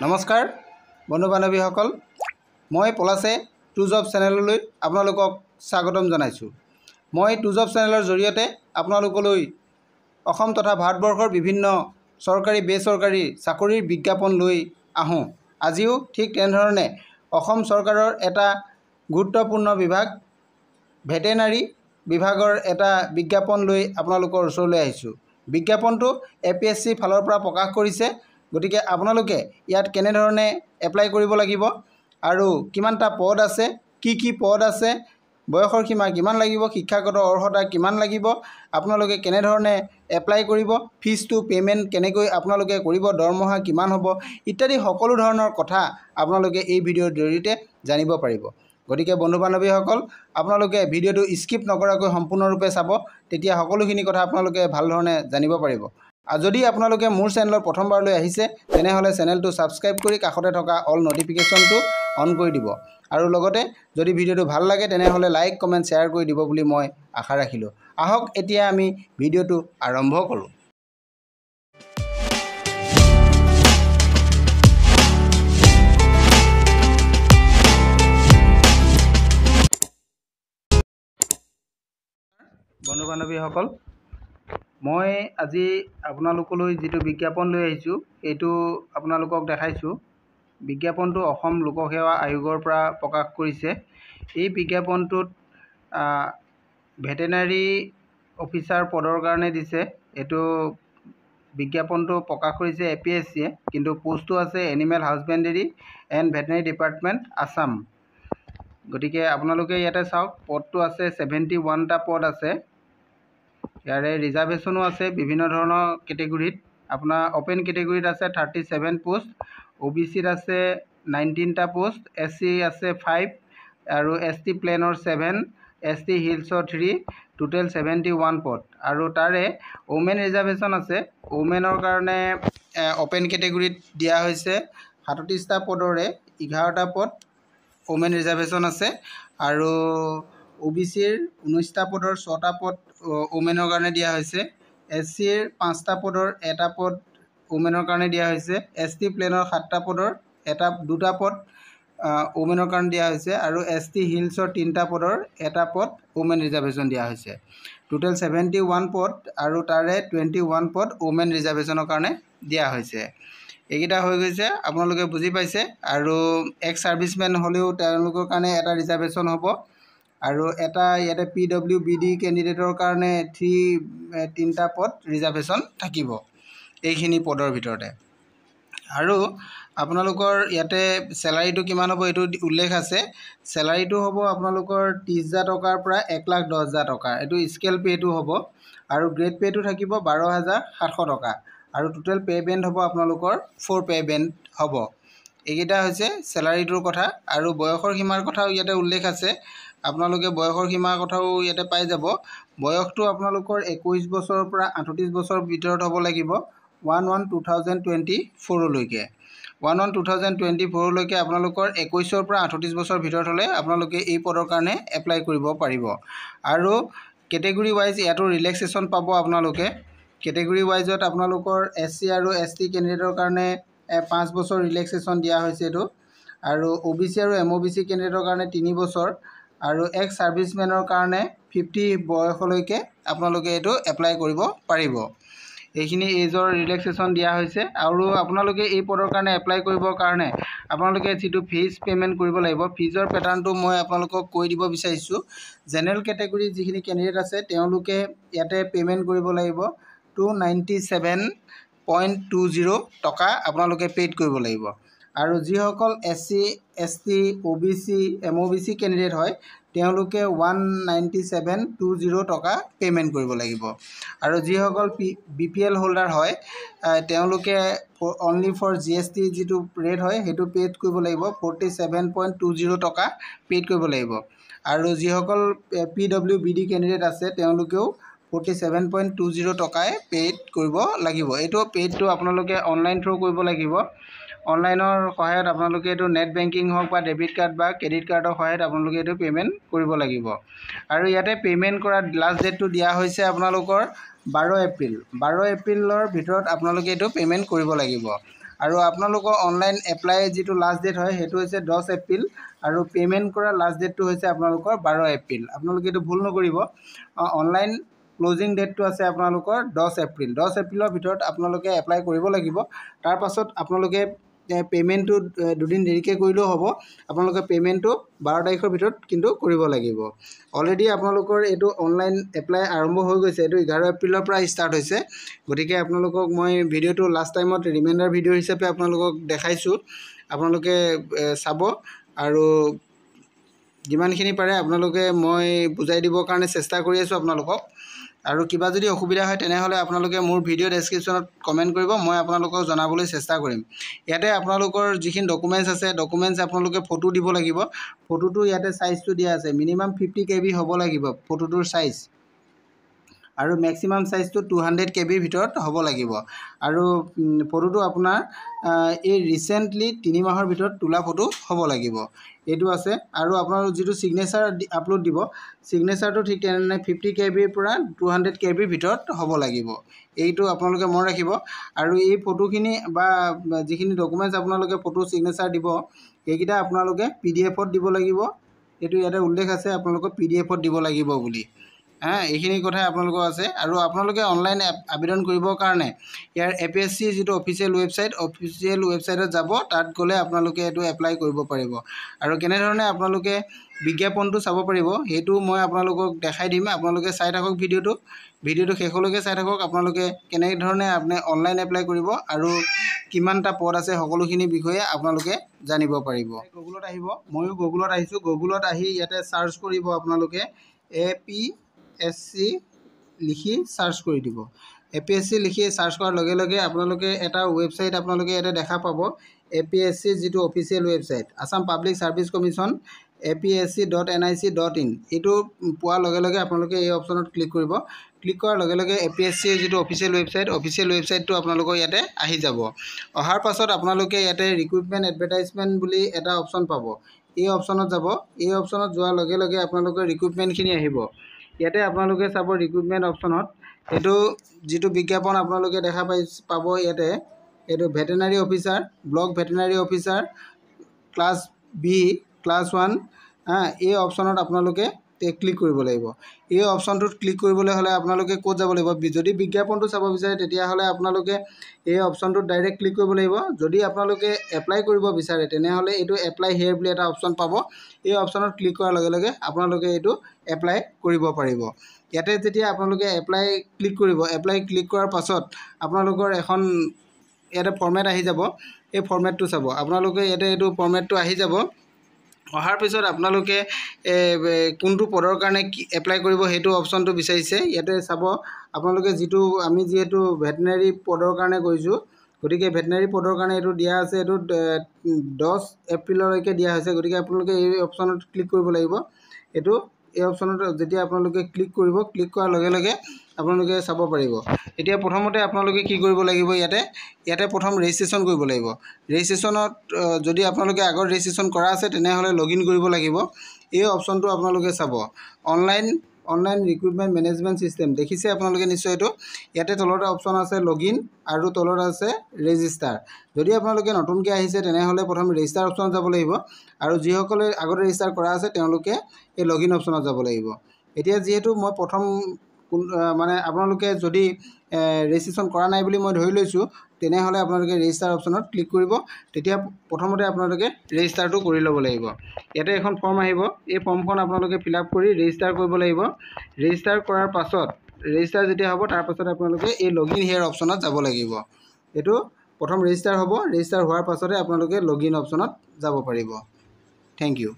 নমস্কাৰ বন্ধু বান্ধৱীসকল, মই পলাশে টু জব চেনেললৈ আপোনালোকক স্বাগতম জনাইছোঁ। মই টু জব চেনেলৰ জৰিয়তে আপোনালোকলৈ অসম তথা ভাৰতবৰ্ষৰ বিভিন্ন চৰকাৰী বেচৰকাৰী চাকৰিৰ বিজ্ঞাপন লৈ আহোঁ। আজিও ঠিক তেনেধৰণে অসম চৰকাৰৰ এটা গুৰুত্বপূৰ্ণ বিভাগ ভেটেনাৰী বিভাগৰ এটা বিজ্ঞাপন লৈ আপোনালোকৰ ওচৰলৈ আহিছোঁ। বিজ্ঞাপনটো APSC ফালৰ পৰা প্ৰকাশ কৰিছে। গতিকে আপোনালোকে ইয়াত কেনেধৰণে এপ্লাই কৰিব লাগিব আৰু কিমানটা পদ আছে, কি পদ আছে, বয়সৰ সীমা কিমান লাগিব, শিক্ষাগত অৰ্হতা কিমান লাগিব, আপোনালোকে কেনেধৰণে এপ্লাই কৰিব, ফিজটো পে'মেণ্ট কেনেকৈ আপোনালোকে কৰিব, দৰমহা কিমান হ'ব ইত্যাদি সকলো ধৰণৰ কথা আপোনালোকে এই ভিডিঅ'ৰ জৰিয়তে জানিব পাৰিব। গতিকে বন্ধু বান্ধৱীসকল, আপোনালোকে ভিডিঅ'টো স্কিপ নকৰাকৈ সম্পূৰ্ণৰূপে চাব, তেতিয়া সকলোখিনি কথা আপোনালোকে ভাল ধৰণে জানিব পাৰিব। আৰু যদি আপোনালোকে মোৰ চেনেলত প্ৰথমবাৰলৈ আহিছে তেনেহ'লে চেনেলটো ছাবস্ক্ৰাইব কৰি কাষতে থকা অল নটিফিকেশ্যনটো অন কৰি দিব। আৰু লগতে যদি ভিডিঅ'টো ভাল লাগে তেনেহ'লে লাইক কমেণ্ট শ্বেয়াৰ কৰি দিব বুলি মই আশা ৰাখিলোঁ। আহক এতিয়া আমি ভিডিঅ'টো আৰম্ভ কৰোঁ। বন্ধু বান্ধৱীসকল, মই আজি আপোনালোকলৈ যিটো বিজ্ঞাপন লৈ আহিছোঁ এইটো আপোনালোকক দেখাইছোঁ। বিজ্ঞাপনটো অসম লোকসেৱা আয়োগৰ পৰা প্ৰকাশ কৰিছে। এই বিজ্ঞাপনটোত ভেটেনাৰী অফিচাৰ পদৰ কাৰণে দিছে। এইটো বিজ্ঞাপনটো প্ৰকাশ কৰিছে APSCয়ে, কিন্তু পোষ্টটো আছে animal husbandry and veterinary department Assam. গতিকে আপোনালোকে ইয়াতে চাওক, পদটো আছে 71টা পদ আছে। ইয়াৰে ৰিজাৰ্ভেশ্যনো আছে বিভিন্ন ধৰণৰ কেটেগৰীত। আপোনাৰ অ'পেন কেটেগৰীত আছে 37 পোষ্ট, OBCত আছে 19টা পোষ্ট, SC আছে 5 আৰু ST প্লেনৰ 7, ST হিলছৰ 3, টোটেল 71 পদ। আৰু তাৰে ওমেন ৰিজাৰ্ভেশ্যন আছে। ওমেনৰ কাৰণে অ'পেন কেটেগৰীত দিয়া হৈছে 37টা পদৰে 11টা পদ ওমেন ৰিজাৰ্ভেশ্যন আছে। আৰু OBCৰ 19টা পদৰ 6টা পদ ওমেনৰ কাৰণে দিয়া হৈছে। SCৰ 5টা পদৰ 1টা পদ ওমেনৰ কাৰণে দিয়া হৈছে। ST প্লেনৰ 7টা পদৰ 2টা পদ ওমেনৰ কাৰণে দিয়া হৈছে। আৰু ST হিলছৰ 3টা পদৰ 1টা পদ ওমেন ৰিজাৰ্ভেশ্যন দিয়া হৈছে। টোটেল 71 পদ আৰু তাৰে 21 পদ ওমেন ৰিজাৰ্ভেশ্যনৰ কাৰণে দিয়া হৈছে। এইকেইটা হৈ গৈছে, আপোনালোকে বুজি পাইছে। আৰু এক্স ছাৰ্ভিচমেন হ'লেও তেওঁলোকৰ কাৰণে এটা ৰিজাৰ্ভেশ্যন হ'ব। আৰু এটা ইয়াতে PWBD কেণ্ডিডেটৰ কাৰণে 3টা পদ ৰিজাৰ্ভেশ্যন থাকিব এইখিনি পদৰ ভিতৰতে। আৰু আপোনালোকৰ ইয়াতে চেলাৰীটো কিমান হ'ব এইটো উল্লেখ আছে। চেলাৰীটো হ'ব আপোনালোকৰ 30,000 টকাৰ পৰা 1,10,000 টকা। এইটো স্কেল পে'টো হ'ব। আৰু গ্ৰেড পে'টো থাকিব 12,700 টকা। আৰু টোটেল পে' বেণ্ড হ'ব আপোনালোকৰ 4 পে' বেণ্ড হ'ব। এইকেইটা হৈছে চেলাৰীটোৰ কথা। আৰু বয়সৰ সীমাৰ কথাও ইয়াতে উল্লেখ আছে। আপোনালোকে বয়সৰ সীমাৰ কথাও ইয়াতে পাই যাব। বয়সটো আপোনালোকৰ 21 বছৰৰ পৰা 38 বছৰৰ ভিতৰত হ'ব লাগিব 1/1/2024লৈকে। 1/1/2024লৈকে আপোনালোকৰ 21ৰ পৰা 38 বছৰৰ ভিতৰত হ'লে আপোনালোকে এই পদৰ কাৰণে এপ্লাই কৰিব পাৰিব। আৰু কেটেগৰী ৱাইজ ইয়াতো ৰিলেক্সেশ্যন পাব আপোনালোকে। কেটেগৰী ৱাইজত আপোনালোকৰ SC আৰু ST কেণ্ডিডেটৰ কাৰণে 5 বছৰ ৰিলেক্সেশ্যন দিয়া হৈছে এইটো। আৰু OBC আৰু MOBC কেণ্ডিডেটৰ কাৰণে 3 বছৰ। আৰু এক্স ছাৰ্ভিচমেনৰ কাৰণে 50 বয়সলৈকে আপোনালোকে এইটো এপ্লাই কৰিব পাৰিব। এইখিনি এজৰ ৰিলেক্সেশ্যন দিয়া হৈছে। আৰু আপোনালোকে এই পদৰ কাৰণে এপ্লাই কৰিবৰ কাৰণে আপোনালোকে যিটো ফিজ পে'মেণ্ট কৰিব লাগিব, ফিজৰ পেটাৰ্ণটো মই আপোনালোকক কৈ দিব বিচাৰিছোঁ। জেনেৰেল কেটেগৰীৰ যিখিনি কেণ্ডিডেট আছে তেওঁলোকে ইয়াতে পে'মেণ্ট কৰিব লাগিব 297.20 টকা আপোনালোকে পে'ড কৰিব লাগিব। আৰু যিসকল SC ST OBC MOBC candidate হয় তেওঁলোকে 197.20 টকা পে'মেণ্ট কৰিব লাগিব। আৰু যিসকল BPL হোল্ডাৰ হয় তেওঁলোকে অনলি ফৰ GST যিটো ৰেট হয় সেইটো পে'ড কৰিব লাগিব 47.20 টকা পে'ড কৰিব লাগিব। আৰু যিসকল PWBD কেণ্ডিডেট আছে তেওঁলোকেও 47.20 টকাই পে'ড কৰিব লাগিব। এইটো পে'ডটো আপোনালোকে অনলাইন থ্ৰু কৰিব লাগিব। অনলাইনৰ সহায়ত আপোনালোকে এইটো নেট বেংকিং হওক বা ডেবিট কাৰ্ড বা ক্ৰেডিট কাৰ্ডৰ সহায়ত আপোনালোকে এইটো পে'মেণ্ট কৰিব লাগিব। আৰু ইয়াতে পে'মেণ্ট কৰা লাষ্ট ডেটটো দিয়া হৈছে আপোনালোকৰ 12 এপ্ৰিল। 12 এপ্ৰিলৰ ভিতৰত আপোনালোকে এইটো পে'মেণ্ট কৰিব লাগিব। আৰু আপোনালোকৰ অনলাইন এপ্লাই যিটো লাষ্ট ডেট হয় সেইটো হৈছে 10 এপ্ৰিল আৰু পে'মেণ্ট কৰা লাষ্ট ডেটটো হৈছে আপোনালোকৰ 12 এপ্ৰিল। আপোনালোকে এইটো ভুল নকৰিব। অনলাইন ক্লোজিং ডেটটো আছে আপোনালোকৰ 10 এপ্ৰিল। 10 এপ্ৰিলৰ ভিতৰত আপোনালোকে এপ্লাই কৰিব লাগিব। তাৰ পাছত আপোনালোকে পে'মেণ্টটো দুদিন দেৰিকৈ কৰিলেও হ'ব। আপোনালোকে পে'মেণ্টটো 12 তাৰিখৰ ভিতৰত কিন্তু কৰিব লাগিব। অলৰেডি আপোনালোকৰ এইটো অনলাইন এপ্লাই আৰম্ভ হৈ গৈছে। এইটো 11 এপ্ৰিলৰ পৰা ষ্টাৰ্ট হৈছে। গতিকে আপোনালোকক মই ভিডিঅ'টো লাষ্ট টাইমত ৰিমাইণ্ডাৰ ভিডিঅ' হিচাপে আপোনালোকক দেখাইছোঁ। আপোনালোকে চাব আৰু যিমানখিনি পাৰে আপোনালোকে মই বুজাই দিবৰ কাৰণে চেষ্টা কৰি আছোঁ আপোনালোকক। আৰু কিবা যদি অসুবিধা হয় তেনেহ'লে আপোনালোকে মোৰ ভিডিঅ' ডেছক্ৰিপশ্যনত কমেণ্ট কৰিব, মই আপোনালোকক জনাবলৈ চেষ্টা কৰিম। ইয়াতে আপোনালোকৰ যিখিনি ডকুমেণ্টছ আছে, ডকুমেণ্টছ আপোনালোকে ফটো দিব লাগিব। ফটোটো ইয়াতে চাইজটো দিয়া আছে, মিনিমাম 50 KB হ'ব লাগিব ফটোটোৰ চাইজ, আৰু মেক্সিমাম চাইজটো 200 KBৰ ভিতৰত হ'ব লাগিব। আৰু ফটোটো আপোনাৰ এই ৰিচেণ্টলি 3 মাহৰ ভিতৰত তোলা ফটো হ'ব লাগিব। এইটো আছে। আৰু আপোনালোক যিটো ছিগনেচাৰ আপলোড দিব, ছিগনেচাৰটো ঠিক তেনেধৰণে 50 KBৰ পৰা 200 KBৰ ভিতৰত হ'ব লাগিব। এইটো আপোনালোকে মনত ৰাখিব। আৰু এই ফটোখিনি বা যিখিনি ডকুমেণ্টছ আপোনালোকে ফটো ছিগনেচাৰ দিব, এইকেইটা আপোনালোকে PDF-ত দিব লাগিব। এইটো ইয়াতে উল্লেখ আছে আপোনালোকক PDF-ত দিব লাগিব বুলি। এইখিনি কথাই আপোনালোকৰ আছে। আৰু আপোনালোকে অনলাইন আবেদন কৰিবৰ কাৰণে ইয়াৰ APSC যিটো অফিচিয়েল ৱেবছাইটত যাব, তাত গ'লে আপোনালোকে এইটো এপ্লাই কৰিব পাৰিব। আৰু কেনেধৰণে আপোনালোকে বিজ্ঞাপনটো চাব পাৰিব সেইটো মই আপোনালোকক দেখাই দিম। আপোনালোকে চাই থাকক ভিডিঅ'টো শেষলৈকে চাই থাকক। আপোনালোকে কেনেধৰণে অনলাইন এপ্লাই কৰিব আৰু কিমানটা পদ আছে সকলোখিনি বিষয়ে আপোনালোকে জানিব পাৰিব। গুগলত আহিব, ময়ো গুগলত আহিছোঁ। গুগলত আহি ইয়াতে চাৰ্চ কৰিব আপোনালোকে APSC লিখি চাৰ্চ কৰি দিব। APSC লিখি চাৰ্চ কৰাৰ লগে লগে আপোনালোকে এটা ৱেবছাইট আপোনালোকে ইয়াতে দেখা পাব, APSC যিটো official website, Assam public service commission apsc.nic.in। এইটো পোৱাৰ লগে লগে আপোনালোকে এই অপশ্যনত ক্লিক কৰিব। ক্লিক কৰাৰ লগে লগে APSC যিটো অফিচিয়েল ৱেবছাইটটো আপোনালোকৰ ইয়াতে আহি যাব। অহাৰ পাছত আপোনালোকে ইয়াতে ৰিক্ৰুইটমেণ্ট এডভাৰটাইজমেণ্ট বুলি এটা অপশ্যন পাব। এই অপশ্যনত যাব। এই অপশ্যনত যোৱাৰ লগে লগে আপোনালোকৰ ৰিক্ৰুইটমেণ্টখিনি আহিব। ইয়াতে আপোনালোকে চাব ৰিক্ৰুইটমেণ্ট অপশ্যনত এইটো যিটো বিজ্ঞাপন আপোনালোকে দেখা পাব ইয়াতে, এইটো veterinary officer, block veterinary officer class B, class 1। এই অপশ্যনত আপোনালোকে ক্লিক কৰিব লাগিব। এই অপশ্যনটোত ক্লিক কৰিবলৈ হ'লে আপোনালোকে ক'ত যাব লাগিব? যদি বিজ্ঞাপনটো চাব বিচাৰে তেতিয়াহ'লে আপোনালোকে এই অপশ্যনটোত ডাইৰেক্ট ক্লিক কৰিব লাগিব। যদি আপোনালোকে এপ্লাই কৰিব বিচাৰে তেনেহ'লে এইটো এপ্লাই হিয়াৰ বুলি এটা অপশ্যন পাব। এই অপশ্যনত ক্লিক কৰাৰ লগে লগে আপোনালোকে এইটো এপ্লাই কৰিব পাৰিব। ইয়াতে যেতিয়া আপোনালোকে এপ্লাই ক্লিক কৰাৰ পাছত আপোনালোকৰ এখন ইয়াতে ফৰ্মেট আহি যাব। এই ফৰ্মেটটো চাব আপোনালোকে। ইয়াতে এইটো ফৰ্মেটটো আহি যাব। অহাৰ পিছত আপোনালোকে কোনটো পদৰ কাৰণে এপ্লাই কৰিব সেইটো অপশ্যনটো বিচাৰিছে। ইয়াতে চাব আপোনালোকে আমি যিহেতু ভেটেনাৰী পদৰ কাৰণে কৰিছোঁ, গতিকে ভেটেনাৰী পদৰ কাৰণে এইটো দিয়া আছে। এইটো 10 এপ্ৰিললৈকে দিয়া হৈছে। গতিকে আপোনালোকে এই অপশ্যনত ক্লিক কৰিব লাগিব। এই অপশ্যনত যেতিয়া আপোনালোকে ক্লিক কৰাৰ লগে লগে আপোনালোকে চাব পাৰিব। এতিয়া প্ৰথমতে আপোনালোকে কি কৰিব লাগিব? ইয়াতে প্ৰথম ৰেজিষ্ট্ৰেশ্যন কৰিব লাগিব। ৰেজিষ্ট্ৰেশ্যনত যদি আপোনালোকে আগত ৰেজিষ্ট্ৰেশ্যন কৰা আছে তেনেহ'লে লগইন কৰিব লাগিব। এই অপশ্যনটো আপোনালোকে চাব, অনলাইন ৰিক্ৰুইটমেণ্ট মেনেজমেণ্ট ছিষ্টেম। দেখিছে আপোনালোকে নিশ্চয় এইটো। ইয়াতে তলতে অপশ্যন আছে লগইন আৰু তলত আছে ৰেজিষ্টাৰ। যদি আপোনালোকে নতুনকৈ আহিছে তেনেহ'লে প্ৰথম ৰেজিষ্টাৰ অপশ্যনত যাব লাগিব, আৰু যিসকলে আগতে ৰেজিষ্টাৰ কৰা আছে তেওঁলোকে এই লগইন অপশ্যনত যাব লাগিব। এতিয়া যিহেতু মই আপোনালোকে যদি ৰেজিষ্ট্ৰেশ্যন কৰা নাই বুলি মই ধৰি লৈছোঁ, তেনেহ'লে আপোনালোকে ৰেজিষ্টাৰ অপশ্যনত ক্লিক কৰিব। তেতিয়া প্ৰথমতে আপোনালোকে ৰেজিষ্টাৰটো কৰি ল'ব লাগিব। ইয়াতে এখন ফৰ্ম আহিব। এই ফৰ্মখন আপোনালোকে ফিল আপ কৰি ৰেজিষ্টাৰ কৰিব লাগিব। ৰেজিষ্টাৰ কৰাৰ পাছত ৰেজিষ্টাৰ যেতিয়া হ'ব তাৰ পাছত আপোনালোকে এই লগইন হিয়াৰ অপশ্যনত যাব লাগিব। এইটো প্ৰথম ৰেজিষ্টাৰ হ'ব। ৰেজিষ্টাৰ হোৱাৰ পাছতে আপোনালোকে লগইন অপশ্যনত যাব পাৰিব। Thank U.